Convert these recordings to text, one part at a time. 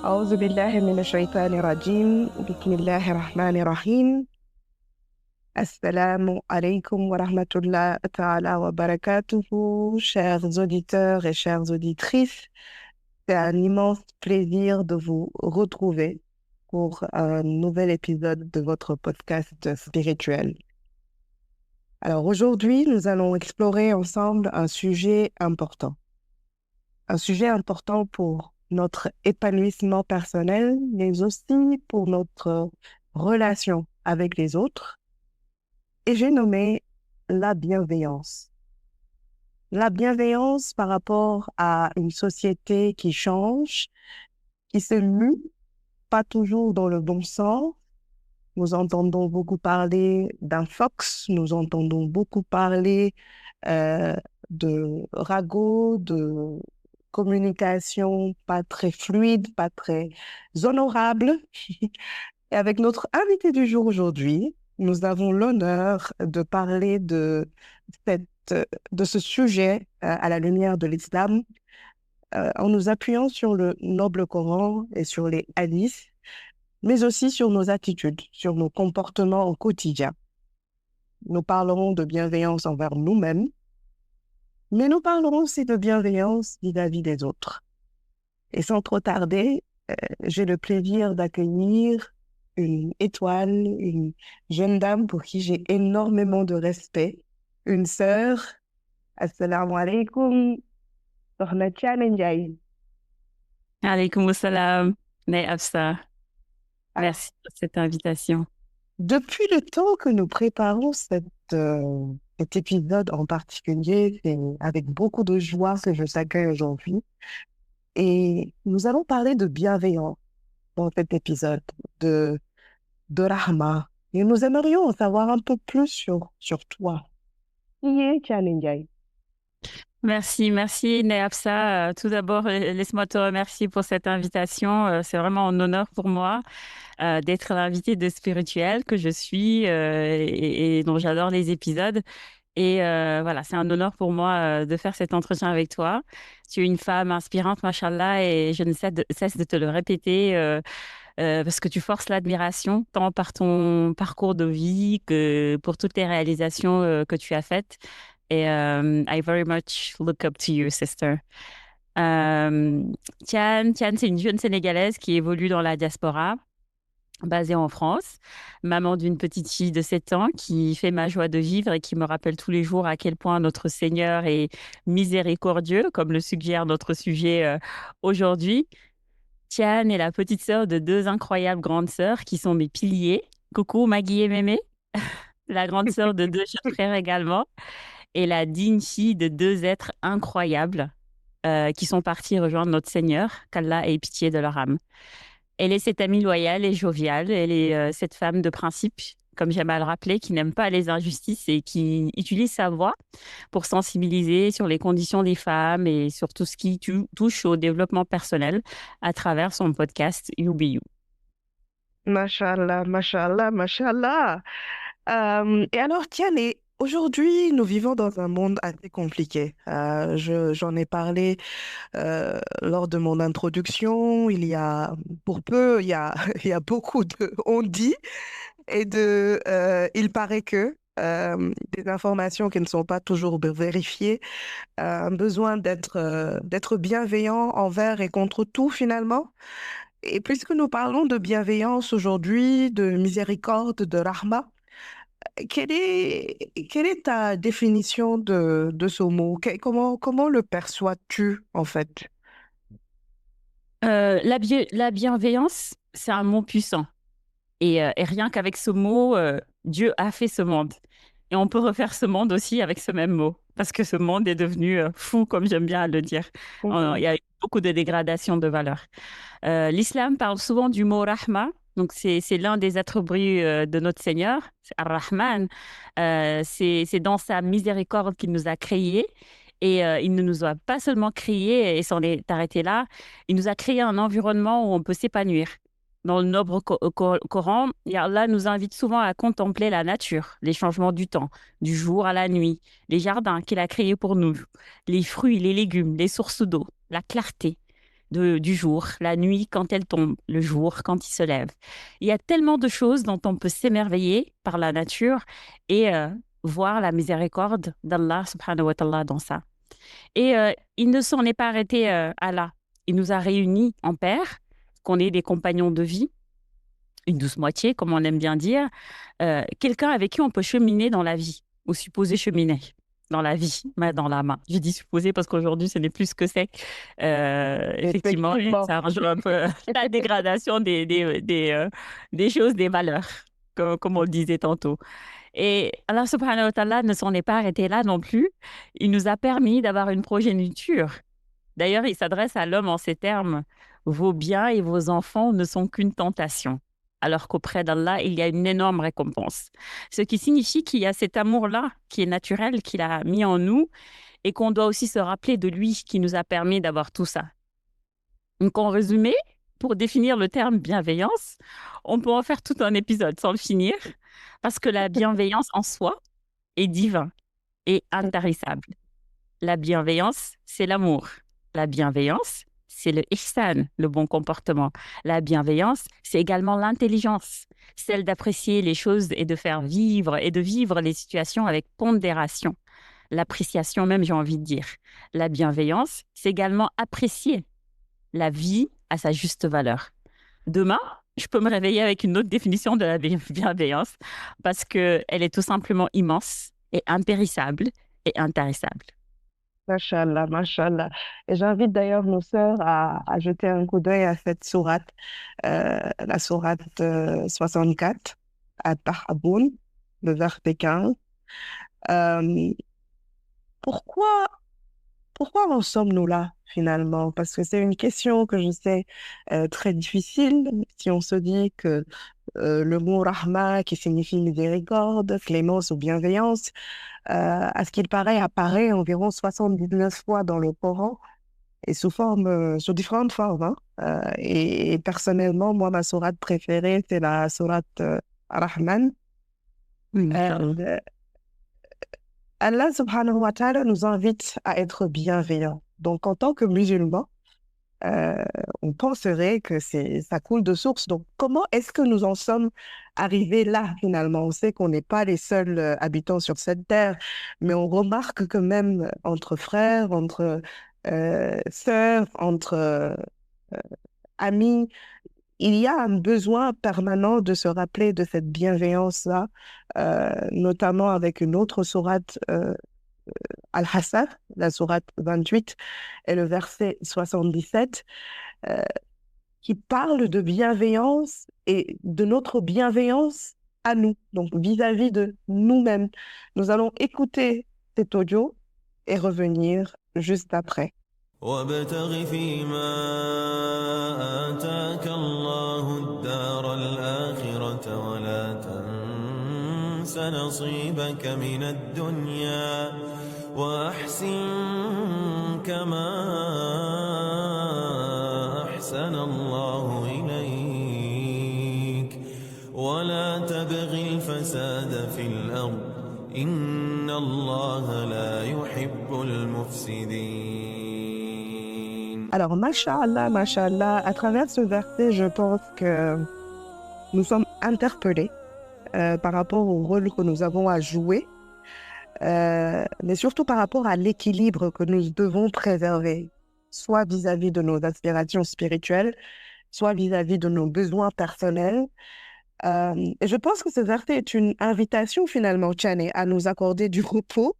أعوذ بالله من الشيطان الرجيم بسم الله الرحمن الرحيم Assalamu alaikum wa rahmatullah ta'ala wa barakatuhu, chers auditeurs et chères auditrices. C'est un immense plaisir de vous retrouver pour un nouvel épisode de votre podcast spirituel. Alors aujourd'hui, nous allons explorer ensemble un sujet important. Un sujet important pour notre épanouissement personnel, mais aussi pour notre relation avec les autres. Et j'ai nommé la bienveillance. La bienveillance par rapport à une société qui change, qui se mue, pas toujours dans le bon sens. Nous entendons beaucoup parler d'infox, nous entendons beaucoup parler de ragots, de communication pas très fluide, pas très honorable. Et avec notre invité du jour aujourd'hui, nous avons l'honneur de parler cette, de ce sujet à la lumière de l'islam, en nous appuyant sur le noble Coran et sur les hadiths, mais aussi sur nos attitudes, sur nos comportements au quotidien. Nous parlerons de bienveillance envers nous-mêmes, mais nous parlerons aussi de bienveillance vis-à-vis des autres. Et sans trop tarder, j'ai le plaisir d'accueillir une étoile, une jeune dame pour qui j'ai énormément de respect, une sœur. Assalamu alaikum, Sokhna Thiané Ndiaye. Alaykoum salam, Afsa. Alors, Merci pour cette invitation. depuis le temps que nous préparons cet épisode en particulier, c'est avec beaucoup de joie que je t'accueille aujourd'hui. Et nous allons parler de bienveillance dans cet épisode, de Rahma. Et nous aimerions en savoir un peu plus sur toi. Qui est Thiané Ndiaye? Merci Afsa. Tout d'abord, laisse-moi te remercier pour cette invitation. C'est vraiment un honneur pour moi d'être l'invitée de Spirituel que je suis et dont j'adore les épisodes. Et voilà, c'est un honneur pour moi de faire cet entretien avec toi. Tu es une femme inspirante, machallah, et je ne cesse de te le répéter parce que tu forces l'admiration, tant par ton parcours de vie que pour toutes les réalisations que tu as faites. Et I very much look up to you, sister. Euh, Tiane, c'est une jeune Sénégalaise qui évolue dans la diaspora, basée en France, maman d'une petite fille de 7 ans qui fait ma joie de vivre et qui me rappelle tous les jours à quel point notre Seigneur est miséricordieux, comme le suggère notre sujet aujourd'hui. Tiane est la petite sœur de deux incroyables grandes sœurs qui sont mes piliers. Coucou Maggie et Mémé, la grande sœur de deux jeunes frères également, et la digne fille de deux êtres incroyables qui sont partis rejoindre notre Seigneur, qu'Allah ait pitié de leur âme. Elle est cette amie loyale et joviale. Elle est cette femme de principe, comme j'aime à le rappeler, qui n'aime pas les injustices et qui utilise sa voix pour sensibiliser sur les conditions des femmes et sur tout ce qui touche au développement personnel à travers son podcast You Be You. Mashallah, mashallah, mashallah. Et alors, Tiane, aujourd'hui, nous vivons dans un monde assez compliqué. J'en ai parlé lors de mon introduction. Pour peu, il y a beaucoup de on-dit et il paraît que des informations qui ne sont pas toujours vérifiées, un besoin d'être bienveillant envers et contre tout finalement. Et puisque nous parlons de bienveillance aujourd'hui, de miséricorde, de rahma, quelle est ta définition de ce mot? Comment le perçois-tu en fait? La bienveillance, c'est un mot puissant. Et rien qu'avec ce mot, Dieu a fait ce monde. Et on peut refaire ce monde aussi avec ce même mot. parce que ce monde est devenu fou, comme j'aime bien le dire. Il y a eu beaucoup de dégradation de valeurs. L'islam parle souvent du mot rahma. Donc, c'est l'un des attributs de notre Seigneur, c'est Ar-Rahman. C'est dans sa miséricorde qu'il nous a créés. Et il ne nous a pas seulement créés et s'en est arrêté là. Il nous a créé un environnement où on peut s'épanouir. Dans le noble Coran, Allah nous invite souvent à contempler la nature, les changements du temps, du jour à la nuit, les jardins qu'il a créés pour nous, les fruits, les légumes, les sources d'eau, la clarté du jour, la nuit quand elle tombe, le jour quand il se lève. Il y a tellement de choses dont on peut s'émerveiller par la nature et voir la miséricorde d'Allah subhanahu wa ta'ala dans ça. Et il ne s'en est pas arrêté à là. Il nous a réunis en paire, qu'on est des compagnons de vie, une douce moitié, comme on aime bien dire, quelqu'un avec qui on peut cheminer dans la vie, ou supposer cheminer dans la vie, main dans la main. Je dis supposer parce qu'aujourd'hui, ce n'est plus ce que c'est. Effectivement, ça rejoint un peu la dégradation des choses, des valeurs, comme on le disait tantôt. Et Allah subhanahu wa ta'ala ne s'en est pas arrêté là non plus. Il nous a permis d'avoir une progéniture. D'ailleurs, il s'adresse à l'homme en ces termes: vos biens et vos enfants ne sont qu'une tentation, alors qu'auprès d'Allah, il y a une énorme récompense. Ce qui signifie qu'il y a cet amour-là qui est naturel, qu'il a mis en nous et qu'on doit aussi se rappeler de lui qui nous a permis d'avoir tout ça. Donc, en résumé, pour définir le terme bienveillance, on peut en faire tout un épisode sans le finir, parce que la bienveillance en soi est divin et intarissable. La bienveillance, c'est l'amour. La bienveillance, c'est le ihsan, le bon comportement. La bienveillance, c'est également l'intelligence, celle d'apprécier les choses et de faire vivre et de vivre les situations avec pondération. L'appréciation même, j'ai envie de dire. La bienveillance, c'est également apprécier la vie à sa juste valeur. Demain, je peux me réveiller avec une autre définition de la bienveillance parce qu'elle est tout simplement immense et impérissable et intarissable. Mashallah, mashallah. Et j'invite d'ailleurs nos sœurs à jeter un coup d'œil à cette sourate, la sourate 64, à Tahaboun, le verset 15. Euh, pourquoi, pourquoi en sommes-nous là finalement? Parce que c'est une question que je sais très difficile si on se dit que le mot rahma, qui signifie miséricorde, clémence ou bienveillance, à ce qu'il paraît, apparaît environ 79 fois dans le Coran et sous différentes formes, hein. Et personnellement, moi, ma sourate préférée, c'est la sourate Ar-Rahman. Euh, Allah subhanahu wa ta'ala nous invite à être bienveillants. Donc, en tant que musulmans, euh, on penserait que ça coule de source. Donc, comment est-ce que nous en sommes arrivés là, finalement? On sait qu'on n'est pas les seuls habitants sur cette terre, mais on remarque que même entre frères, entre sœurs, entre amis, il y a un besoin permanent de se rappeler de cette bienveillance-là, notamment avec une autre sourate, Al-Hassar, la sourate 28 et le verset 77. euh, qui parle de bienveillance et de notre bienveillance à nous, donc vis-à-vis de nous-mêmes. Nous allons écouter cet audio et revenir juste après. وابتغ فيما آتاك الله الدار الآخرة ولا تنس نصيبك من الدنيا وأحسن كما أحسن الله إليك ولا تبغ الفساد في الأرض إن الله لا يحب المفسدين. Alors, mashallah, à travers ce verset, je pense que nous sommes interpellés par rapport au rôle que nous avons à jouer, mais surtout par rapport à l'équilibre que nous devons préserver, soit vis-à-vis de nos aspirations spirituelles, soit vis-à-vis de nos besoins personnels. Et je pense que ce verset est une invitation finalement, Tchane, à nous accorder du repos.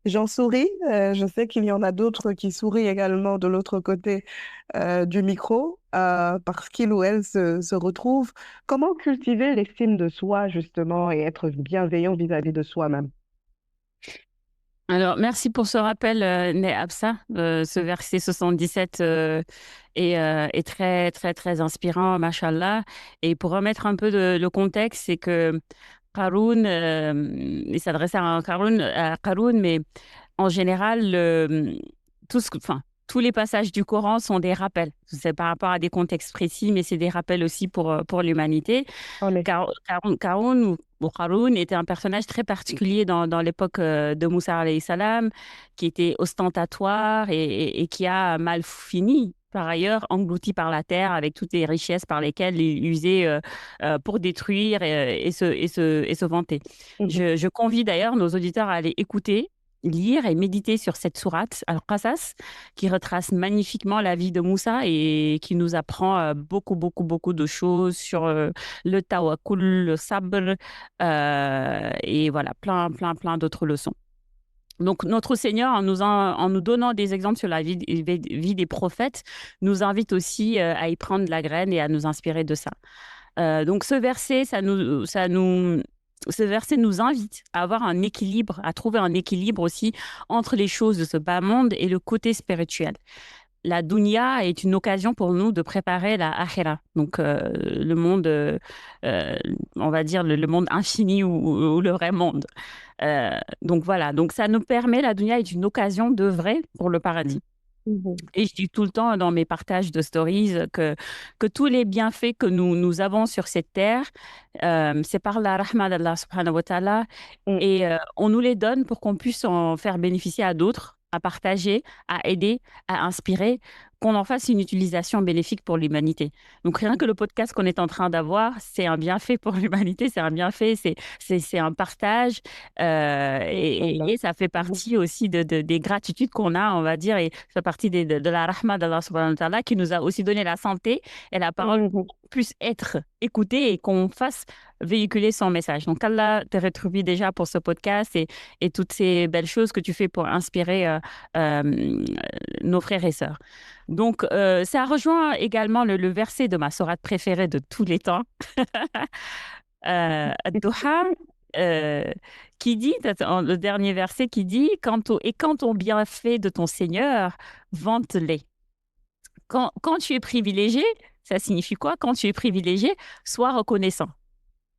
J'en souris, je sais qu'il y en a d'autres qui sourient également de l'autre côté du micro, parce qu'il ou elle se retrouve. Comment cultiver l'estime de soi, justement, et être bienveillant vis-à-vis de soi-même? Alors, merci pour ce rappel, Absa. Ce verset 77 est très, très, très inspirant, mashallah. Et pour remettre un peu le contexte, c'est que Qarun, il s'adressait à Qarun, mais en général, enfin, tous les passages du Coran sont des rappels. C'est par rapport à des contextes précis, mais c'est des rappels aussi pour l'humanité. En effet. Qarun ou Qarun était un personnage très particulier dans l'époque de Moussa alayhi salam, qui était ostentatoire et qui a mal fini. Par ailleurs, englouti par la terre avec toutes les richesses par lesquelles il usait pour détruire et se vanter. Mhm. Je convie d'ailleurs nos auditeurs à aller écouter, lire et méditer sur cette sourate, Al-Qasas, qui retrace magnifiquement la vie de Moussa et qui nous apprend beaucoup, beaucoup, beaucoup de choses sur le tawakkul, le sabr, et voilà, plein, plein, plein d'autres leçons. Donc, notre Seigneur, en nous donnant des exemples sur la vie des prophètes, nous invite aussi à y prendre la graine et à nous inspirer de ça. Donc, ce verset nous invite à avoir un équilibre, à trouver un équilibre aussi entre les choses de ce bas monde et le côté spirituel. La dunya est une occasion pour nous de préparer la akhira, donc le monde, euh, on va dire le monde infini ou le vrai monde. Donc voilà, donc ça nous permet, la dunya est une occasion d'œuvrer pour le paradis. Mhm. Et je dis tout le temps dans mes partages de stories que tous les bienfaits que nous avons sur cette terre, c'est par la rahma d'Allah subhanahu wa ta'ala. Mm. Et on nous les donne pour qu'on puisse en faire bénéficier à d'autres, à partager, à aider, à inspirer, qu'on en fasse une utilisation bénéfique pour l'humanité. Donc rien que le podcast qu'on est en train d'avoir, c'est un bienfait pour l'humanité, c'est un bienfait, c'est un partage. Voilà. Et ça fait partie aussi des gratitudes qu'on a, on va dire, et ça fait partie de la rahma d'Allah subhanahu wa ta'ala qui nous a aussi donné la santé et la parole pour Mhm. qu'on puisse être écouté et qu'on fasse véhiculer son message. Donc, Allah te rétribue déjà pour ce podcast et toutes ces belles choses que tu fais pour inspirer nos frères et sœurs. Donc, ça rejoint également le verset de ma sourate préférée de tous les temps, Ad-Duha, euh, qui dit, le dernier verset qui dit, et quand on bienfait de ton Seigneur, vante-les. Quand tu es privilégié, ça signifie quoi? Quand tu es privilégié, sois reconnaissant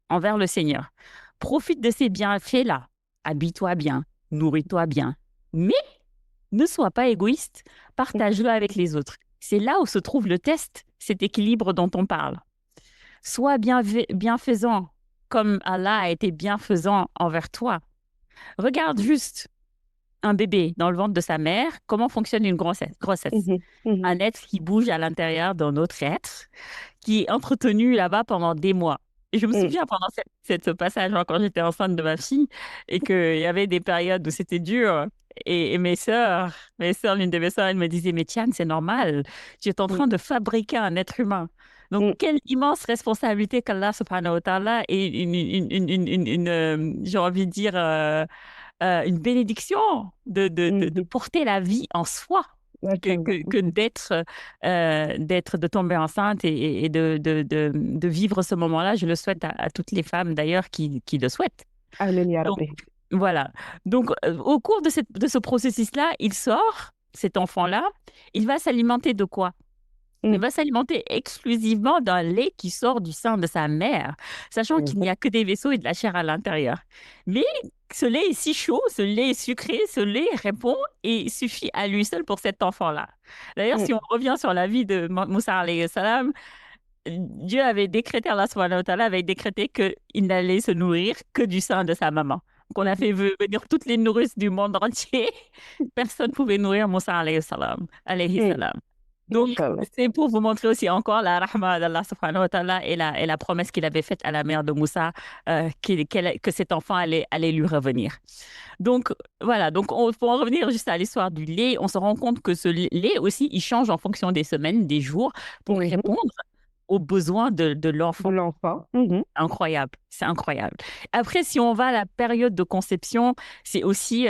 envers le Seigneur. Profite de ces bienfaits-là. Habille-toi bien, nourris-toi bien. Mais ne sois pas égoïste, partage-le avec les autres. C'est là où se trouve le test, cet équilibre dont on parle. Sois bienfaisant comme Allah a été bienfaisant envers toi. Regarde juste un bébé dans le ventre de sa mère, comment fonctionne une grossesse. Mhm. Mhm. Un être qui bouge à l'intérieur d'un autre être, qui est entretenu là-bas pendant des mois. Et je me Mm. souviens pendant ce passage, hein, quand j'étais enceinte de ma fille, et qu'il y avait des périodes où c'était dur. Et l'une de mes sœurs, elle me disait, mais Tiane, c'est normal, tu es en Mm. train de fabriquer un être humain. Donc, Mm. quelle immense responsabilité qu'Allah subhanahu wa ta'ala et j'ai envie de dire, une bénédiction de Mhm. porter la vie en soi Machallah. que d'être, de tomber enceinte et de vivre ce moment-là. Je le souhaite à toutes les femmes d'ailleurs qui le souhaitent. Amin ya Donc, Rabbi. voilà. Donc, au cours de ce processus-là, il sort, cet enfant-là, il va s'alimenter de quoi? Il Mm. va s'alimenter exclusivement d'un lait qui sort du sein de sa mère, sachant qu'il n'y Mhm. a que des vaisseaux et de la chair à l'intérieur. Mais ce lait est si chaud, ce lait est sucré, ce lait répond et suffit à lui seul pour cet enfant-là. D'ailleurs, Mm. si on revient sur la vie de Moussa alayhi salam, Dieu avait décrété, Allah subhanahu wa ta'ala avait décrété qu'il n'allait se nourrir que du sein de sa maman. Qu'on a fait venir toutes les nourrices du monde entier. Personne ne pouvait nourrir Moussa alayhi salam. Alayhi Mm. salam. Donc, Machallah. c'est pour vous montrer aussi encore la rahma d'Allah subhanahu wa ta'ala et la promesse qu'il avait faite à la mère de Moussa, que cet enfant allait lui revenir. Donc, voilà. Donc, pour en revenir juste à l'histoire du lait, on se rend compte que ce lait aussi, il change en fonction des semaines, des jours, pour Mhm. répondre aux besoins de de l'enfant. l'enfant. Incroyable, c'est incroyable. Après, si on va à la période de conception, c'est aussi,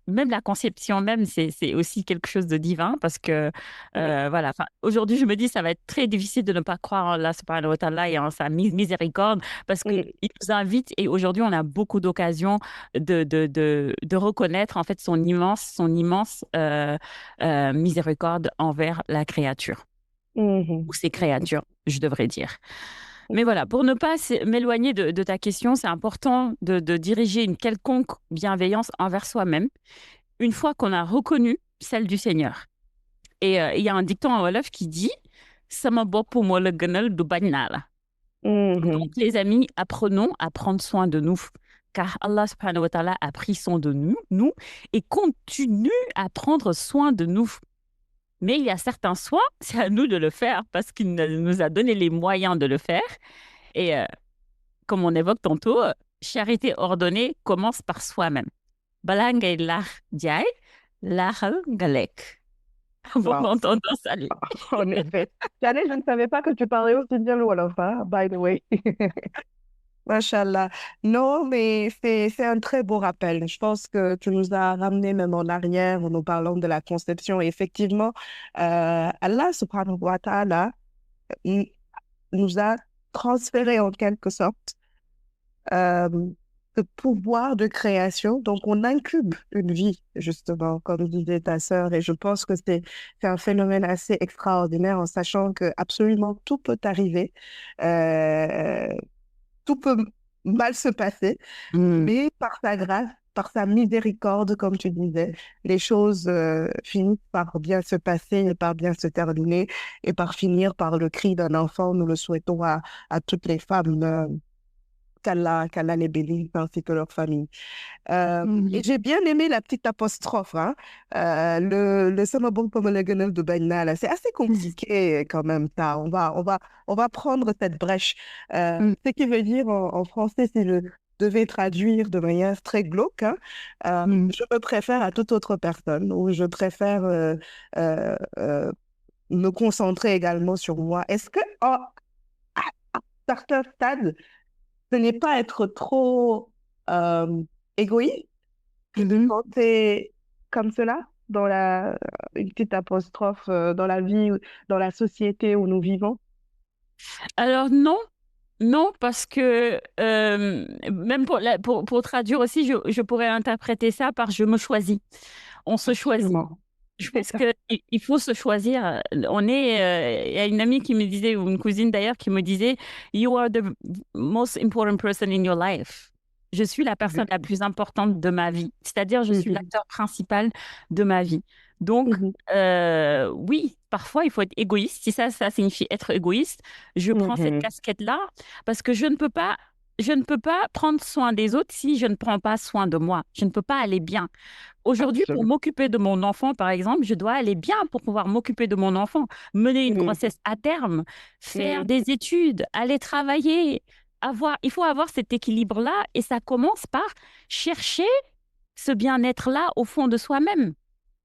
même la conception même, c'est aussi quelque chose de divin parce que, Oui. voilà, enfin, aujourd'hui, je me dis, ça va être très difficile de ne pas croire en Allah subhanahu wa ta'ala et en sa miséricorde parce qu'il Oui. nous invite et aujourd'hui, on a beaucoup d'occasions de reconnaître en fait son immense miséricorde envers la créature ou ses créatures, je devrais dire. Mais voilà, pour ne pas m'éloigner de ta question, c'est important de diriger une quelconque bienveillance envers soi-même une fois qu'on a reconnu celle du Seigneur. Et il y a un dicton en Wolof qui dit Sama bopp mo la gënal du bañ naa la. Donc, les amis, apprenons à prendre soin de nous. Car Allah subhanahu wa ta'ala a pris soin de nous et continue à prendre soin de nous. Mais il y a certains soins, c'est à nous de le faire parce qu'il nous a donné les moyens de le faire. Et comme on évoque tantôt, charité ordonnée commence par soi-même. Balaa ngay laax jaay, laaxal nga lekk. Bon Wow. entendant, salut. En effet. Janelle, je ne savais pas que tu parlais aussi bien le Wolof, hein, by the way. Machallah. Non, mais c'est un très beau rappel. Je pense que tu nous as ramené même en arrière en nous parlant de la conception. Et effectivement, Allah subhanahu wa ta'ala n- nous a transféré en quelque sorte euh, ce pouvoir de création. Donc, on incube une vie, justement, comme disait ta sœur. Et je pense que c'est un phénomène assez extraordinaire en sachant que absolument tout peut arriver. Euh, tout peut mal se passer, mais par sa grâce, par sa miséricorde, comme tu disais, les choses finissent par bien se passer et par bien se terminer et par finir par le cri d'un enfant. Nous le souhaitons à toutes les femmes. Qu'Allah les bénisse ainsi que leur famille. Et j'ai bien aimé la petite apostrophe, hein. Le sama bon pomme le gueule de Baina, là. C'est assez compliqué quand même, ça. On va prendre cette brèche. Ce qui veut dire en français, si je devais traduire de manière très glauque, hein, je me préfère à toute autre personne ou je préfère euh, euh, me concentrer également sur moi. Est-ce que à certains stades, ce n'est pas être trop égoïste quand c'est comme cela, une petite apostrophe dans la vie, dans la société où nous vivons? Alors non, non, parce que même pour traduire aussi, je pourrais interpréter ça par je me choisis. On se choisit. Absolument. Je C'est pense ça. qu'il faut se choisir. Il y a une amie qui me disait, ou une cousine d'ailleurs, qui me disait, You are the most important person in your life. Je suis la personne la plus importante de ma vie. C'est-à-dire, je suis l'acteur principal de ma vie. Donc, oui, parfois, il faut être égoïste. Si ça signifie être égoïste, je prends cette casquette-là parce que je ne peux pas prendre soin des autres si je ne prends pas soin de moi. Je ne peux pas aller bien. Aujourd'hui, pour Absolument. m'occuper de mon enfant, par exemple, je dois aller bien pour pouvoir m'occuper de mon enfant, mener une grossesse à terme, faire des études, aller travailler. Il faut avoir cet équilibre-là et ça commence par chercher ce bien-être-là au fond de soi-même.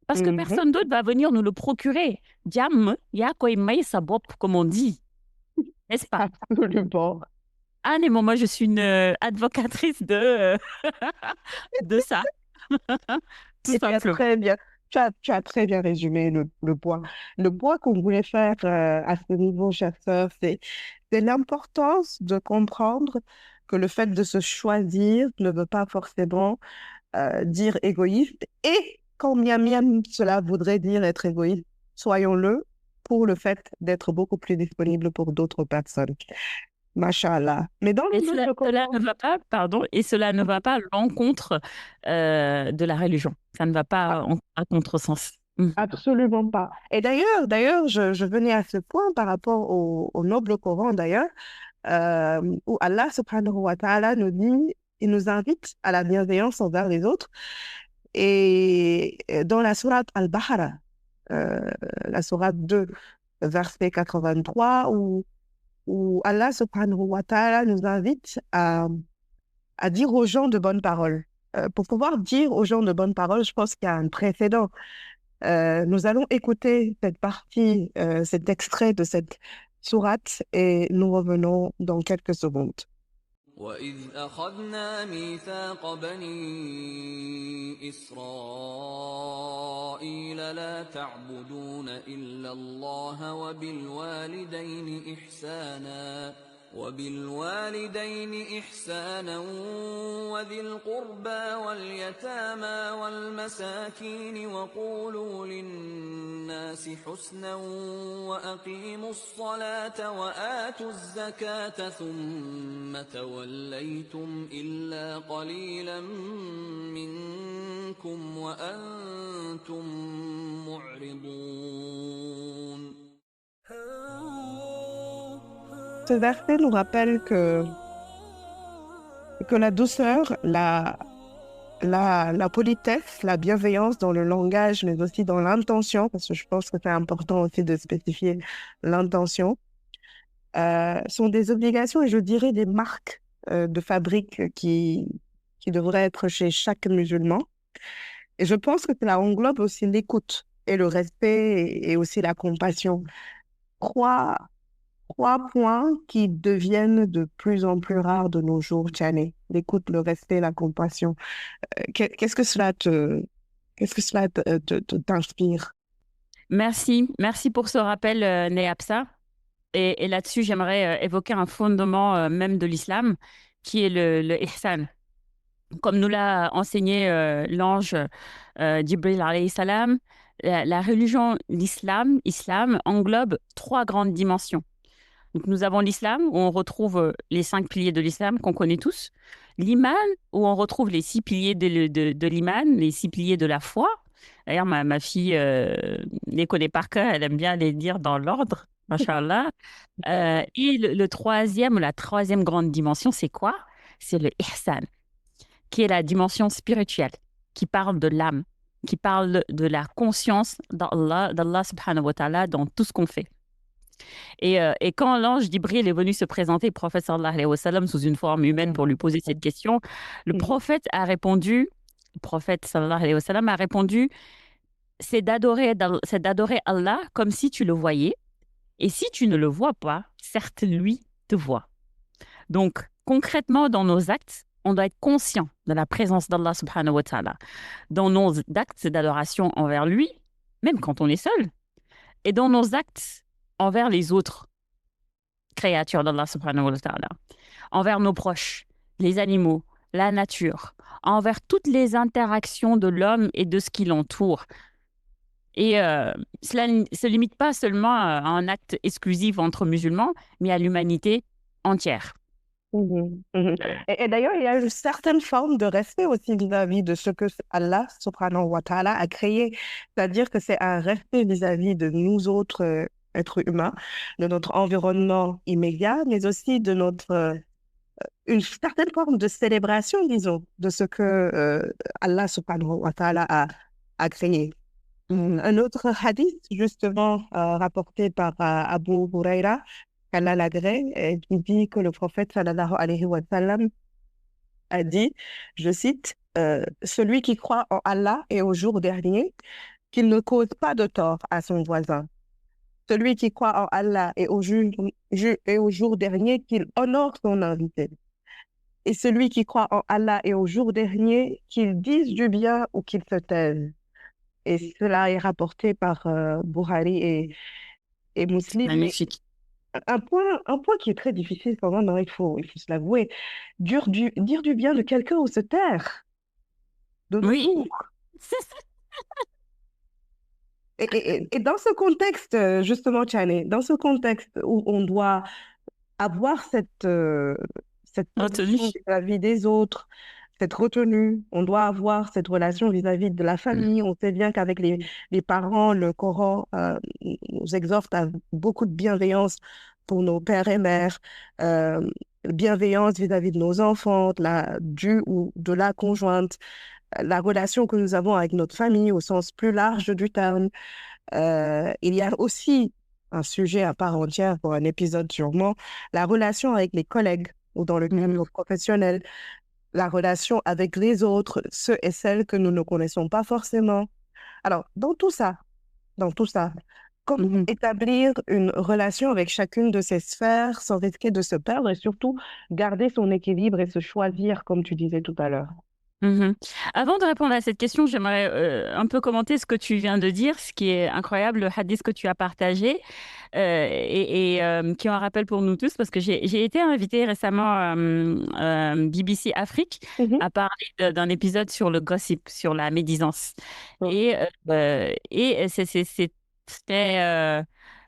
Parce que personne d'autre va venir nous le procurer. Diam, ya koy may sa bop, comme on dit, n'est-ce pas? Absolument. Ah, mais moi, je suis une advocatrice de ça, tout Et tu as simplement. très bien, tu as très bien résumé le point. Le point qu'on voulait faire à ce niveau, chère sœur, c'est l'importance de comprendre que le fait de se choisir ne veut pas forcément dire égoïste. Et quand bien même cela voudrait dire être égoïste, soyons-le pour le fait d'être beaucoup plus disponible pour d'autres personnes. Mashallah. Mais dans Et notre cela ne va pas, pardon, et cela ne va pas à l'encontre de la religion. Ça ne va pas à contresens. absolument pas. Et d'ailleurs, je venais à ce point par rapport au noble Coran, d'ailleurs, où Allah subhanahu wa ta'ala nous dit, il nous invite à la bienveillance envers les autres. Et dans la sourate Al-Baqarah, la sourate 2, verset 83, où Allah subhanahu wa ta'ala nous invite à dire aux gens de bonnes paroles. Pour pouvoir dire aux gens de bonnes paroles, je pense qu'il y a un précédent. Nous allons écouter cette partie, cet extrait de cette sourate et nous revenons dans quelques secondes. وإذ أخذنا ميثاق بني إسرائيل لا تعبدون إلا الله وبالوالدين إحسانا وذي القربى واليتامى والمساكين وقولوا للناس حسنا وأقيموا الصلاة وآتوا الزكاة ثم توليتم إلا قليلا منكم وأنتم معرضون. Ce verset nous rappelle que la douceur, la politesse, la bienveillance dans le langage, mais aussi dans l'intention, parce que je pense que c'est important aussi de spécifier l'intention, sont des obligations et je dirais des marques de fabrique qui devraient être chez chaque musulman. Et je pense que cela englobe aussi l'écoute et le respect et aussi la compassion. Trois points qui deviennent de plus en plus rares de nos jours, Tiane. L'écoute, le respect, la compassion. Qu'est-ce que cela t'inspire? Merci pour ce rappel, Néapsa. Et là-dessus, j'aimerais évoquer un fondement même de l'islam, qui est le ihsan. Comme nous l'a enseigné l'ange Jibril alayhi salam, la religion, l'islam englobe 3 grandes dimensions. Donc, nous avons l'islam, où on retrouve les 5 piliers de l'islam qu'on connaît tous. L'iman, où on retrouve les 6 piliers de l'iman, les 6 piliers de la foi. D'ailleurs, ma fille les connaît par cœur, elle aime bien les dire dans l'ordre, machallah. Et la troisième grande dimension, c'est quoi? C'est le ihsan, qui est la dimension spirituelle, qui parle de l'âme, qui parle de la conscience d'Allah subhanahu wa ta'ala dans tout ce qu'on fait. Et quand l'ange Jibril est venu se présenter au prophète sallallahu alayhi wa sallam sous une forme humaine pour lui poser cette question, le prophète sallallahu alayhi wa sallam a répondu, c'est d'adorer Allah comme si tu le voyais, et si tu ne le vois pas, certes lui te voit. Donc concrètement dans nos actes, on doit être conscient de la présence d'Allah subhanahu wa ta'ala dans nos actes d'adoration envers lui, même quand on est seul, et dans nos actes envers les autres créatures d'Allah subhanahu wa ta'ala, envers nos proches, les animaux, la nature, envers toutes les interactions de l'homme et de ce qui l'entoure. Et cela ne se limite pas seulement à un acte exclusif entre musulmans, mais à l'humanité entière. Et d'ailleurs, il y a une certaine forme de respect aussi vis-à-vis de ce que Allah subhanahu wa ta'ala a créé. C'est-à-dire que c'est un respect vis-à-vis de nous autres êtres humains, de notre environnement immédiat, mais aussi de une certaine forme de célébration, disons, de ce que Allah subhanahu wa ta'ala a créé. Un autre hadith, justement, rapporté par Abu Huraira, qu'Allah l'agrée, qui dit que le prophète sallallahu alayhi wa sallam a dit, je cite, celui qui croit en Allah et au jour dernier, qu'il ne cause pas de tort à son voisin. Celui qui croit en Allah et au jour dernier, qu'il honore son invité. Et celui qui croit en Allah et au jour dernier, qu'il dise du bien ou qu'il se taise. Et cela est rapporté par Bukhari et Muslim. Magnifique. Un point qui est très difficile quand même, hein, il faut se l'avouer, dire du bien de quelqu'un ou se taire. Oui. Et dans ce contexte, justement, Tiane, dans ce contexte où on doit avoir cette retenue vis-à-vis des autres, cette retenue, on doit avoir cette relation vis-à-vis de la famille. On sait bien qu'avec les parents, le Coran nous exhorte à beaucoup de bienveillance pour nos pères et mères, bienveillance vis-à-vis de nos enfants, du ou de la conjointe, la relation que nous avons avec notre famille au sens plus large du terme. Il y a aussi un sujet à part entière pour un épisode sûrement, la relation avec les collègues ou dans le cadre professionnel, la relation avec les autres, ceux et celles que nous ne connaissons pas forcément. Alors, dans tout ça, comment établir une relation avec chacune de ces sphères sans risquer de se perdre et surtout garder son équilibre et se choisir, comme tu disais tout à l'heure. Mhm. Avant de répondre à cette question, j'aimerais un peu commenter ce que tu viens de dire, ce qui est incroyable, le hadith que tu as partagé qui est un rappel pour nous tous parce que j'ai été invitée récemment à BBC Afrique Mhm. à parler d'un épisode sur le gossip, sur la médisance. Oh. Et c'est très,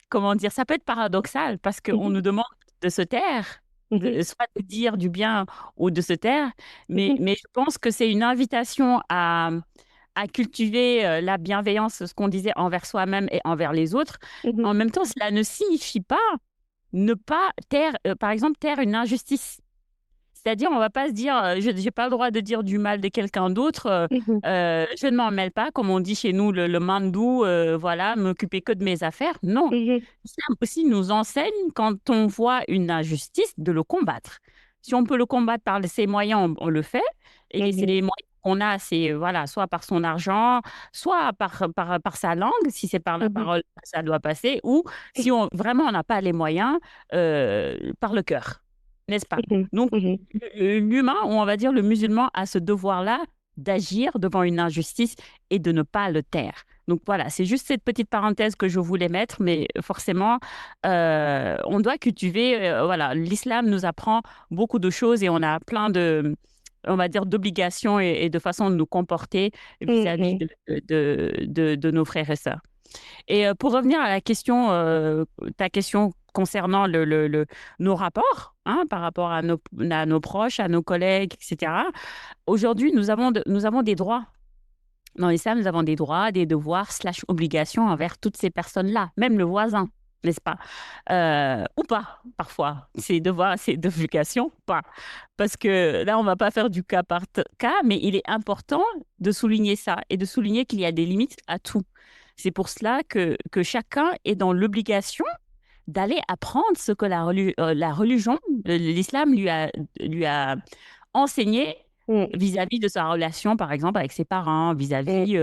comment dire, ça peut être paradoxal parce qu'on nous Mhm. demande de se taire, Mhm. soit de dire du bien ou de se taire, Mhm. mais je pense que c'est une invitation à cultiver la bienveillance, ce qu'on disait envers soi-même et envers les autres. Mhm. En même temps, cela ne signifie pas ne pas taire, par exemple, taire une injustice. C'est-à-dire, on ne va pas se dire, je n'ai pas le droit de dire du mal de quelqu'un d'autre, Mhm. je ne m'en mêle pas, comme on dit chez nous, le mandou, voilà, m'occuper que de mes affaires. Non. Mhm. L'islam aussi nous enseigne, quand on voit une injustice, de le combattre. Si on peut le combattre par ses moyens, on le fait. Et c'est Mhm. les moyens qu'on a, c'est voilà, soit par son argent, soit par sa langue, si c'est par la Mhm. parole, ça doit passer, ou si on, vraiment on n'a pas les moyens, par le cœur, n'est-ce pas? Mhm. Donc, Mhm. l'humain, ou on va dire le musulman, a ce devoir-là d'agir devant une injustice et de ne pas le taire. Donc voilà, c'est juste cette petite parenthèse que je voulais mettre, mais forcément, on doit cultiver, voilà, l'islam nous apprend beaucoup de choses et on a plein de, on va dire, d'obligations et de façons de nous comporter vis-à-vis Mhm. de nos frères et sœurs. Et pour revenir à la question, ta question concernant nos rapports, hein, par rapport à nos proches, à nos collègues, etc. Aujourd'hui, nous avons des droits. Dans l'islam, nous avons des droits, des devoirs, slash obligations envers toutes ces personnes-là, même le voisin, n'est-ce pas? Ou pas, parfois. Ces devoirs, ces obligations, pas. Parce que là, on va pas faire du cas par cas, mais il est important de souligner ça et de souligner qu'il y a des limites à tout. C'est pour cela que chacun est dans l'obligation d'aller apprendre ce que la religion, l'islam lui a enseigné Mhm. vis-à-vis de sa relation, par exemple, avec ses parents, vis-à-vis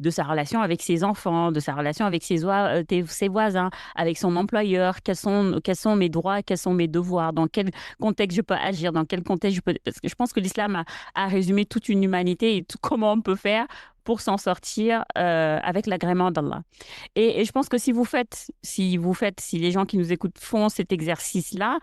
de sa relation avec ses enfants, de sa relation avec ses voisins, avec son employeur, quels sont mes droits, quels sont mes devoirs, dans quel contexte je peux agir, dans quel contexte je peux... Parce que je pense que l'islam a résumé toute une humanité et tout, comment on peut faire pour s'en sortir avec l'agrément d'Allah. Et je pense que si les gens qui nous écoutent font cet exercice-là,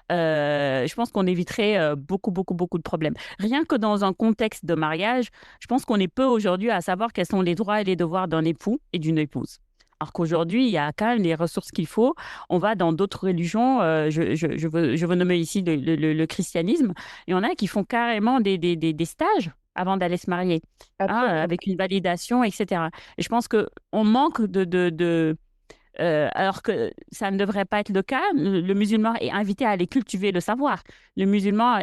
je pense qu'on éviterait beaucoup de problèmes. Rien que dans un contexte de mariage, je pense qu'on est peu aujourd'hui à savoir quels sont les droits et les devoirs d'un époux et d'une épouse. Alors qu'aujourd'hui, il y a quand même les ressources qu'il faut. On va dans d'autres religions, je veux nommer ici le christianisme, il y en a qui font carrément des stages avant d'aller se marier, hein, Absolument. avec une validation, etc. Et je pense qu'on manque alors que ça ne devrait pas être le cas, le musulman est invité à aller cultiver le savoir. Le musulman,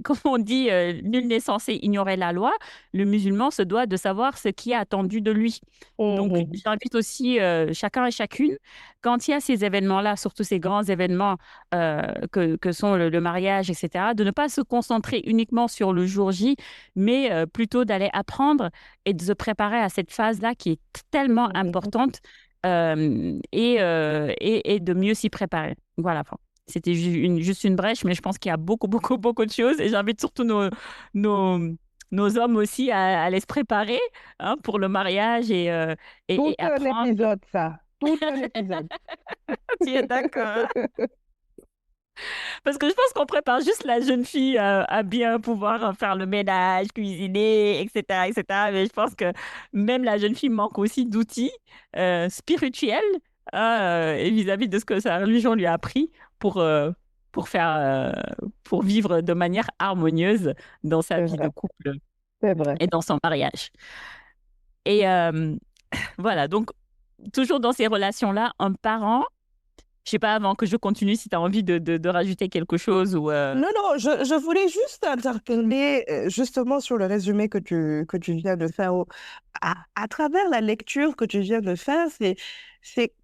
comme on dit, nul n'est censé ignorer la loi. Le musulman se doit de savoir ce qui est attendu de lui. Donc, Mhm. j'invite aussi chacun et chacune, quand il y a ces événements-là, surtout ces grands événements que sont le mariage, etc., de ne pas se concentrer uniquement sur le jour J, mais plutôt d'aller apprendre et de se préparer à cette phase-là qui est tellement Mhm. importante et de mieux s'y préparer. Voilà. Enfin, c'était juste une brèche, mais je pense qu'il y a beaucoup de choses et j'invite surtout nos, nos hommes aussi à aller se préparer, hein, pour le mariage Tout et un apprendre. épisode, ça. Tout un épisode. Tu es d'accord? Parce que je pense qu'on prépare juste la jeune fille à bien pouvoir faire le ménage, cuisiner, etc., etc. Mais je pense que même la jeune fille manque aussi d'outils spirituels, hein, et vis-à-vis de ce que sa religion lui a appris pour, euh, pour faire, pour vivre de manière harmonieuse dans sa C'est vie de vrai. couple C'est vrai. et dans son mariage. Et voilà, donc toujours dans ces relations-là, un parent, je sais pas, avant que je continue, si tu as envie de rajouter quelque chose ou... Non, non, je voulais juste interpeller justement sur le résumé que tu viens de faire. À travers la lecture que tu viens de faire, c'est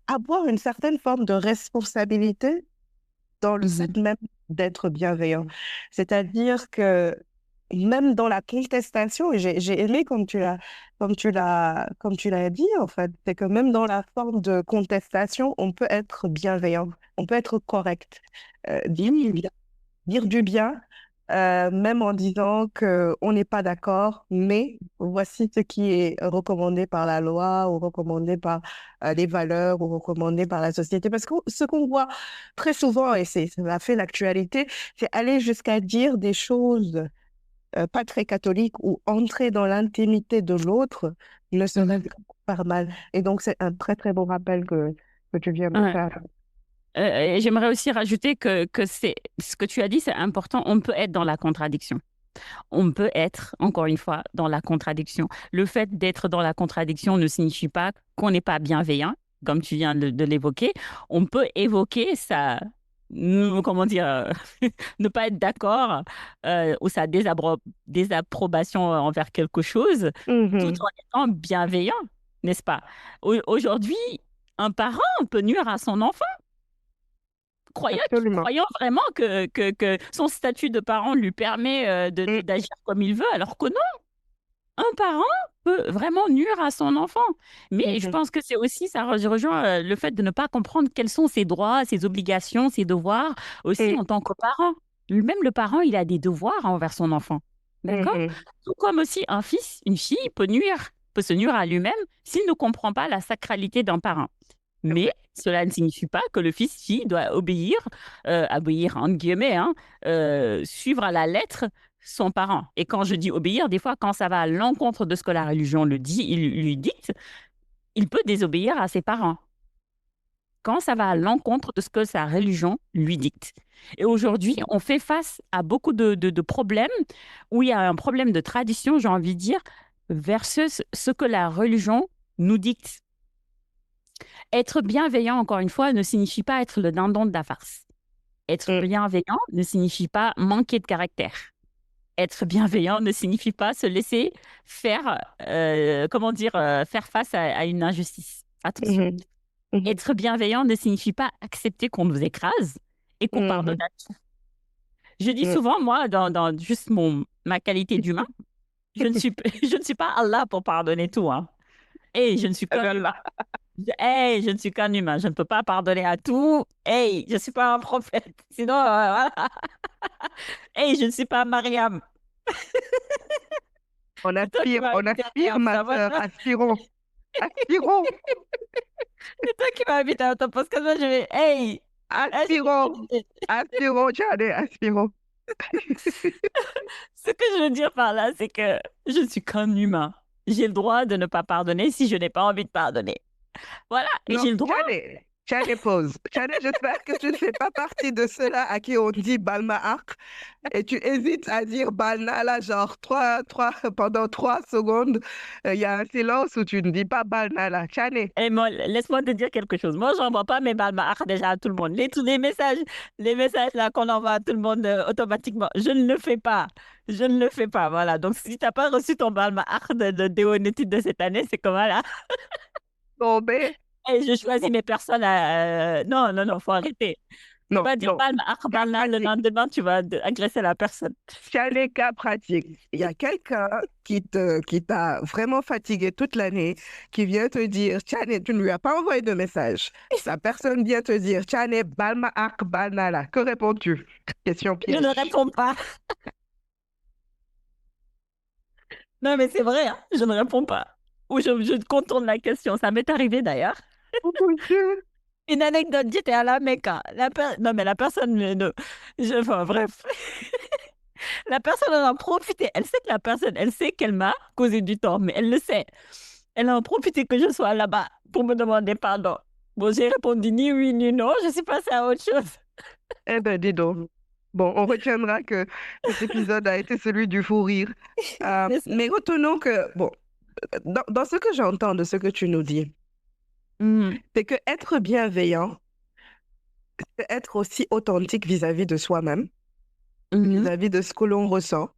avoir une certaine forme de responsabilité dans le fait Mhm. même d'être bienveillant. C'est-à-dire que même dans la contestation, et j'ai aimé comme tu l'as dit, en fait, c'est que même dans la forme de contestation, on peut être bienveillant, on peut être correct, dire du bien, même en disant que on n'est pas d'accord, mais voici ce qui est recommandé par la loi ou recommandé par les valeurs ou recommandé par la société. Parce que ce qu'on voit très souvent, et ça a fait l'actualité, c'est aller jusqu'à dire des choses pas très catholiques ou entrer dans l'intimité de l'autre ne serait pas mal. Et donc, c'est un très, très bon rappel que tu viens de Ouais. faire. Et j'aimerais aussi rajouter que c'est ce que tu as dit, c'est important. On peut être dans la contradiction. On peut être, encore une fois, dans la contradiction. Le fait d'être dans la contradiction ne signifie pas qu'on n'est pas bienveillant, comme tu viens de l'évoquer. On peut évoquer ça, comment dire, ne pas être d'accord ou sa désapprobation envers quelque chose, tout Mhm. en étant bienveillant, n'est-ce pas? Aujourd'hui, un parent peut nuire à son enfant Absolument. croyant vraiment que son statut de parent lui permet Mm, d'agir comme il veut, alors que non, un parent peut vraiment nuire à son enfant. Mais je mhm, pense que c'est aussi, ça rejoint le fait de ne pas comprendre quels sont ses droits, ses obligations, ses devoirs aussi mm, en tant que parent. Même le parent, il a des devoirs envers son enfant. D'accord? mhm. Tout comme aussi un fils, une fille peut se nuire à lui-même s'il ne comprend pas la sacralité d'un parent. C'est Mais vrai. cela ne signifie pas que le fils-fille doit obéir entre guillemets, hein, suivre à la lettre son parent. Et quand je dis obéir, des fois, quand ça va à l'encontre de ce que la religion le dit, il lui dicte, il peut désobéir à ses parents. Quand ça va à l'encontre de ce que sa religion lui dicte. Et aujourd'hui, on fait face à beaucoup de problèmes où il y a un problème de tradition, j'ai envie de dire, versus ce que la religion nous dicte. Être bienveillant, encore une fois, ne signifie pas être le dindon de la farce. Être Mm, bienveillant ne signifie pas manquer de caractère. Être bienveillant ne signifie pas se laisser faire, faire face à une injustice. Attention. mhm, mhm, Être bienveillant ne signifie pas accepter qu'on nous écrase et qu'on pardonne mhm, à tout. Je dis mm. souvent, moi, dans juste ma qualité d'humain, je ne suis pas Allah pour pardonner tout, hein. Et je ne suis qu'un humain. Voilà. Hey, je ne suis qu'un humain, je ne peux pas pardonner à tout. Hey, je ne suis pas un prophète. Sinon, voilà. Hey, je ne suis pas Mariam. On C'est toi qui m'as invité à aspire, ma ça, voilà. sœur, aspirons, aspirons, C'est toi qui m'as invité à ton podcast. Moi, je vais, hey, aspirons, aspirons, Tchadé, aspirons. ce que je veux dire par là, c'est que je ne suis qu'un humain. J'ai le droit de ne pas pardonner si je n'ai pas envie de pardonner. Voilà, et Non, j'ai le droit. Tchadé, pause. Tchadé, j'espère que tu ne fais pas partie de ceux-là à qui on dit Balmaak et tu hésites à dire Balna, là, genre pendant 3 secondes, il y a un silence où tu ne dis pas Balna, là. Tchadé. Et moi, laisse-moi te dire quelque chose. Moi, j'envoie pas mes balles déjà à tout le monde. Tous les messages là qu'on envoie à tout le monde automatiquement, je ne le fais pas. Je ne le fais pas. Voilà. Donc, si tu n'as pas reçu ton balles de Déonétide de cette année, c'est comment là? Tombé. Et je choisis mes personnes non, non, non, faut arrêter. Tu Non, vas dire non. Cas le pratique. lendemain, tu vas agresser la personne. Tchadé, cas pratique. Il y a quelqu'un qui t'a vraiment fatigué toute l'année, qui vient te dire, Tchadé, tu ne lui as pas envoyé de message. La personne vient te dire, Tchadé, Balmaak, Balnala. Que réponds-tu? Question Je ne piège. réponds pas. Non, mais c'est vrai, hein, je ne réponds pas. Ou je contourne la question. Ça m'est arrivé d'ailleurs. Oh mon Dieu. Une anecdote, j'étais à la Mecca. Non, mais la personne, enfin, bref. La personne en a profité. Elle sait que elle sait qu'elle m'a causé du tort, mais elle le sait. Elle en a profité que je sois là-bas pour me demander pardon. Bon, j'ai répondu ni oui ni non. Je suis passée à autre chose. Eh ben, dis donc. Bon, on retiendra que cet épisode a été celui du fou rire. C'est ça. Mais retenons que, bon, dans ce que j'entends de ce que tu nous dis, Mhm. c'est que être bienveillant, c'est être aussi authentique vis-à-vis de soi-même, Mhm. vis-à-vis de ce que l'on ressent.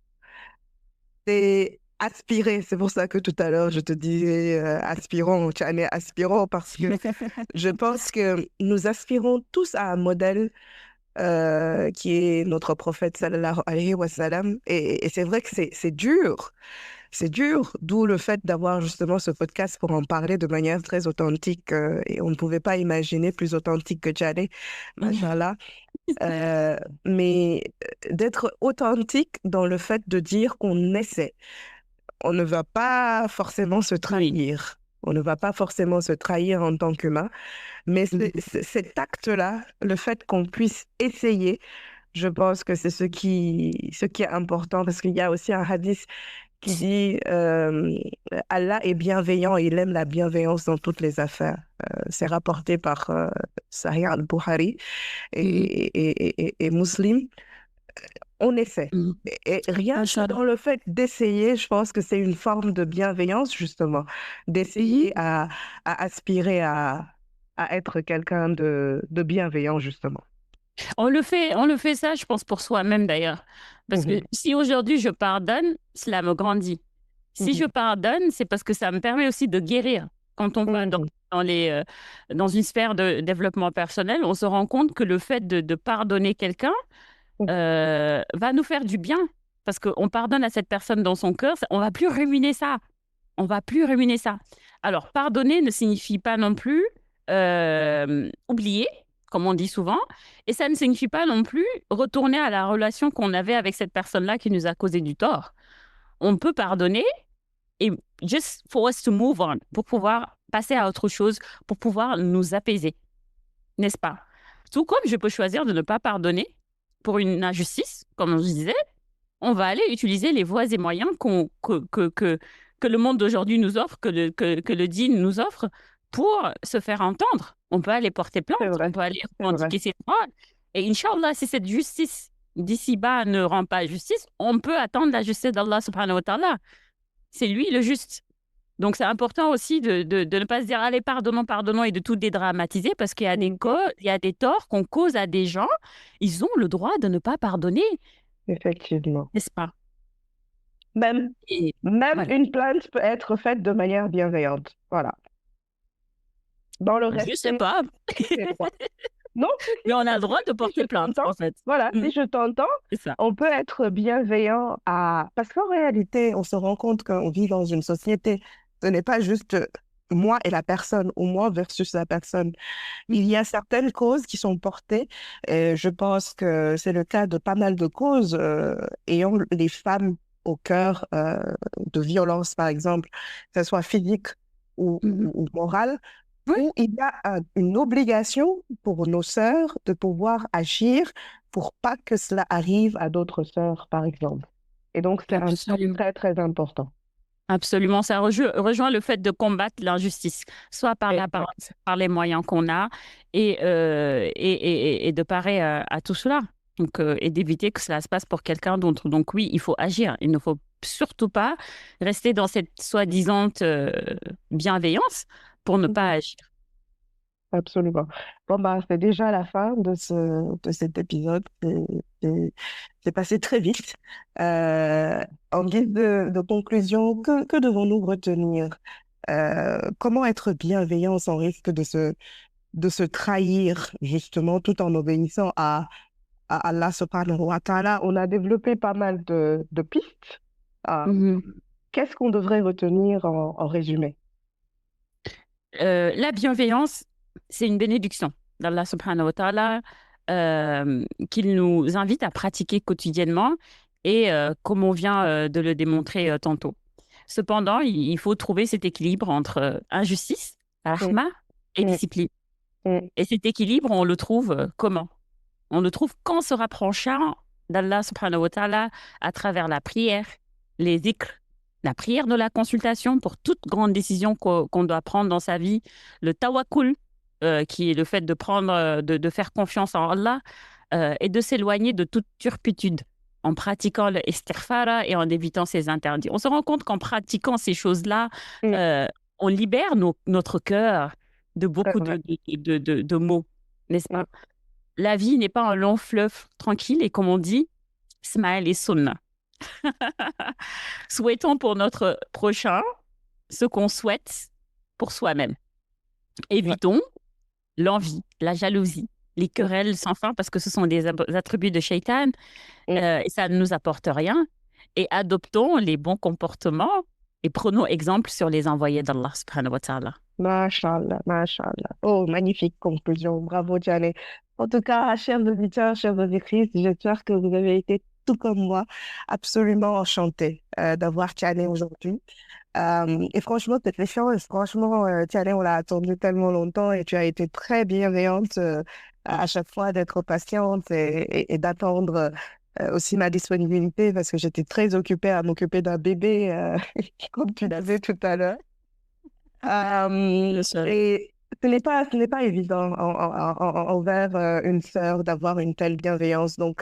C'est aspirer. C'est pour ça que tout à l'heure, je te disais aspirons, Tchane, aspirons, parce que je pense que nous aspirons tous à un modèle qui est notre prophète sallallahu alayhi wa sallam. Et c'est vrai que c'est dur. C'est dur, d'où le fait d'avoir justement ce podcast pour en parler de manière très authentique. Et on ne pouvait pas imaginer plus authentique que Jane, machallah. Mais d'être authentique dans le fait de dire qu'on essaie. On ne va pas forcément se trahir. On ne va pas forcément se trahir en tant qu'humain. Mais cet acte-là, le fait qu'on puisse essayer, je pense que c'est ce qui est important parce qu'il y a aussi un hadith qui dit Allah est bienveillant et il aime la bienveillance dans toutes les affaires. C'est rapporté par Sahih al-Bukhari et Muslim. On essaie. Et rien que dans le fait d'essayer, je pense que c'est une forme de bienveillance, justement, d'essayer à aspirer à être quelqu'un de bienveillant, justement. On le fait ça, je pense, pour soi-même d'ailleurs. Parce que si aujourd'hui je pardonne, cela me grandit. Si je pardonne, c'est parce que ça me permet aussi de guérir. Quand on va dans une sphère de développement personnel, on se rend compte que le fait de pardonner quelqu'un va nous faire du bien. Parce qu'on pardonne à cette personne dans son cœur, on ne va plus ruminer ça. On ne va plus ruminer ça. Alors, pardonner ne signifie pas non plus oublier, comme on dit souvent, et ça ne signifie pas non plus retourner à la relation qu'on avait avec cette personne-là qui nous a causé du tort. On peut pardonner et just for us to move on, pour pouvoir passer à autre chose, pour pouvoir nous apaiser, n'est-ce pas? Tout comme je peux choisir de ne pas pardonner pour une injustice, comme je disais, on va aller utiliser les voies et moyens que le monde d'aujourd'hui nous offre, que le djinn nous offre pour se faire entendre. On peut aller porter plainte, on peut aller revendiquer ses droits. Et Inch'Allah, si cette justice d'ici-bas ne rend pas justice, on peut attendre la justice d'Allah subhanahu wa ta'ala. C'est lui le juste. Donc, c'est important aussi de ne pas se dire, allez, pardonnons, pardonnons, et de tout dédramatiser, parce qu'il y a il y a des torts qu'on cause à des gens. Ils ont le droit de ne pas pardonner. Effectivement. N'est-ce pas? Même voilà. Une plainte peut être faite de manière bienveillante. Voilà. Dans le respect. Je sais pas. Non, mais on a le droit de porter plainte, en fait. Voilà, si je t'entends, on peut être bienveillant parce qu'en réalité, on se rend compte qu'on vit dans une société. Ce n'est pas juste moi et la personne ou moi versus la personne. Il y a certaines causes qui sont portées. Et je pense que c'est le cas de pas mal de causes ayant les femmes au cœur de violences, par exemple, que ce soit physique ou morale. Où il y a une obligation pour nos sœurs de pouvoir agir pour pas que cela arrive à d'autres sœurs, par exemple. Et donc, c'est un point très, très important. Absolument, ça rejoint le fait de combattre l'injustice, soit par la parole, par les moyens qu'on a, et de parer à tout cela. Donc, et d'éviter que cela se passe pour quelqu'un d'autre. Donc oui, il faut agir. Il ne faut surtout pas rester dans cette soi-disant bienveillance pour ne pas agir. Absolument. Bon, c'est déjà la fin de cet épisode. C'est passé très vite. En guise de conclusion, que devons-nous retenir? Comment être bienveillant sans risque de se trahir, justement, tout en obéissant à Allah subhanahu wa ta'ala? On a développé pas mal de pistes. Qu'est-ce qu'on devrait retenir en résumé? La bienveillance, c'est une bénédiction d'Allah subhanahu wa ta'ala qu'il nous invite à pratiquer quotidiennement et comme on vient de le démontrer tantôt. Cependant, il faut trouver cet équilibre entre injustice, rahma et discipline. Et cet équilibre, on le trouve comment? On le trouve qu'en se rapprochant d'Allah subhanahu wa ta'ala à travers la prière, les dhikr, la prière de la consultation pour toute grande décision qu'on doit prendre dans sa vie, le tawakkul, qui est le fait de de faire confiance en Allah et de s'éloigner de toute turpitude en pratiquant le istighfara et en évitant ses interdits. On se rend compte qu'en pratiquant ces choses-là, on libère notre cœur de beaucoup de maux, n'est-ce pas? La vie n'est pas un long fleuve tranquille et comme on dit, smile et sunnah. Souhaitons pour notre prochain ce qu'on souhaite pour soi-même. Évitons l'envie, la jalousie, les querelles sans fin parce que ce sont des attributs de Shaitan Mm. et ça ne nous apporte rien. Et adoptons les bons comportements et prenons exemple sur les envoyés d'Allah subhanahu wa ta'ala. Mashallah, mashallah. Oh, magnifique conclusion. Bravo, Diane. En tout cas, chers auditeurs, chers auditrices, j'espère que vous avez été tout comme moi, absolument enchantés d'avoir Tiane aujourd'hui. Et franchement, cet échange, franchement, Tiane, on l'a attendu tellement longtemps et tu as été très bienveillante à chaque fois d'être patiente et d'attendre aussi ma disponibilité parce que j'étais très occupée à m'occuper d'un bébé, comme tu l'avais tout à l'heure. Bien sûr. Et ce n'est pas évident envers une sœur d'avoir une telle bienveillance. Donc,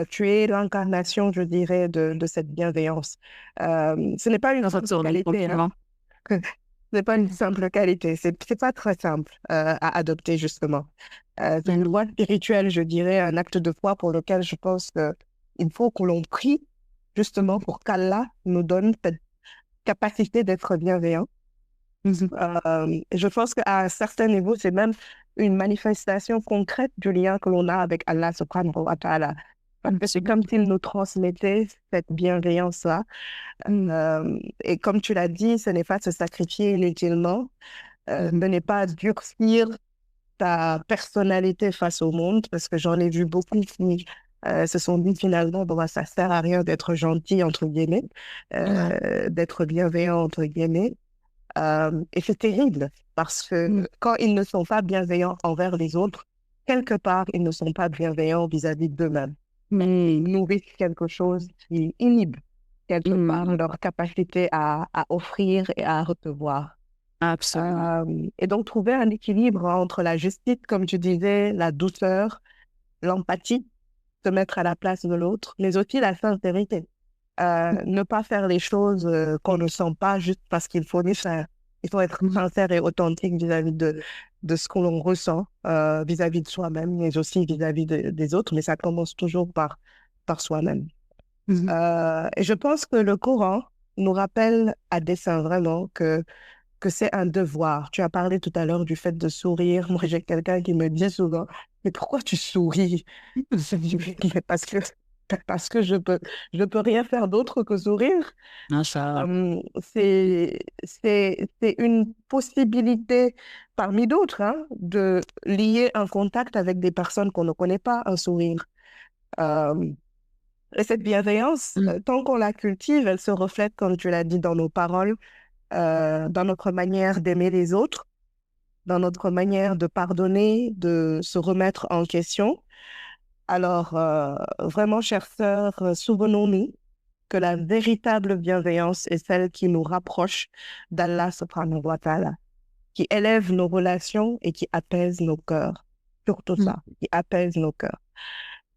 tu es l'incarnation, je dirais, de cette bienveillance. Ce n'est pas une On simple retourne le qualité, hein. compliment. Ce n'est pas une simple qualité. C'est pas très simple à adopter, justement. C'est une loi spirituelle, je dirais, un acte de foi pour lequel je pense qu'il faut que l'on prie, justement, pour qu'Allah nous donne cette capacité d'être bienveillant. Je pense qu'à un certain niveau, c'est même une manifestation concrète du lien que l'on a avec Allah subhanahu wa ta'ala. Parce que c'est comme s'il nous transmettait cette bienveillance-là. Et comme tu l'as dit, ce n'est pas se sacrifier inutilement, ce n'est pas durcir ta personnalité face au monde, parce que j'en ai vu beaucoup qui se sont dit finalement, bon, bah, ça sert à rien d'être gentil, entre guillemets, d'être bienveillant, entre guillemets. Et c'est terrible parce que quand ils ne sont pas bienveillants envers les autres, quelque part, ils ne sont pas bienveillants vis-à-vis d'eux-mêmes. Ils nourrissent quelque chose qui inhibe quelque part leur capacité à offrir et à recevoir. Absolument. Et donc, trouver un équilibre entre la justice, comme tu disais, la douceur, l'empathie, se mettre à la place de l'autre, mais aussi la sincérité. Ne pas faire les choses qu'on ne sent pas juste parce qu'il faut les faire. Il faut être sincère et authentique vis-à-vis de ce que l'on ressent, vis-à-vis de soi-même, mais aussi vis-à-vis des autres, mais ça commence toujours par soi-même. Et je pense que le Coran nous rappelle à dessein vraiment que c'est un devoir. Tu as parlé tout à l'heure du fait de sourire. Moi, j'ai quelqu'un qui me dit souvent, mais pourquoi tu souris? Mais parce que je peux rien faire d'autre que sourire. Mashallah. C'est une possibilité parmi d'autres, hein, de lier un contact avec des personnes qu'on ne connaît pas, un sourire. Euh, et cette bienveillance, tant qu'on la cultive, elle se reflète, comme tu l'as dit, dans nos paroles, dans notre manière d'aimer les autres, dans notre manière de pardonner, de se remettre en question. Alors, vraiment, chères sœurs, souvenons-nous que la véritable bienveillance est celle qui nous rapproche d'Allah subhanahu wa ta'ala, qui élève nos relations et qui apaise nos cœurs. Surtout ça, qui apaise nos cœurs.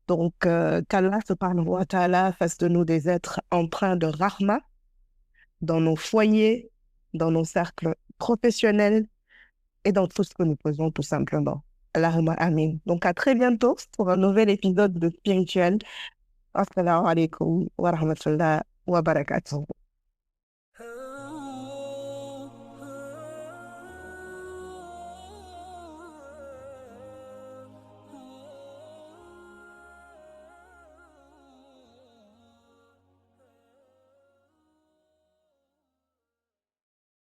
Donc, qu'Allah subhanahu wa ta'ala fasse de nous des êtres empreints de rahma dans nos foyers, dans nos cercles professionnels et dans tout ce que nous faisons tout simplement. Allahumma amin. Donc, à très bientôt pour un nouvel épisode de Spirituel. Assalamu alaikum wa rahmatullah wa barakatuh.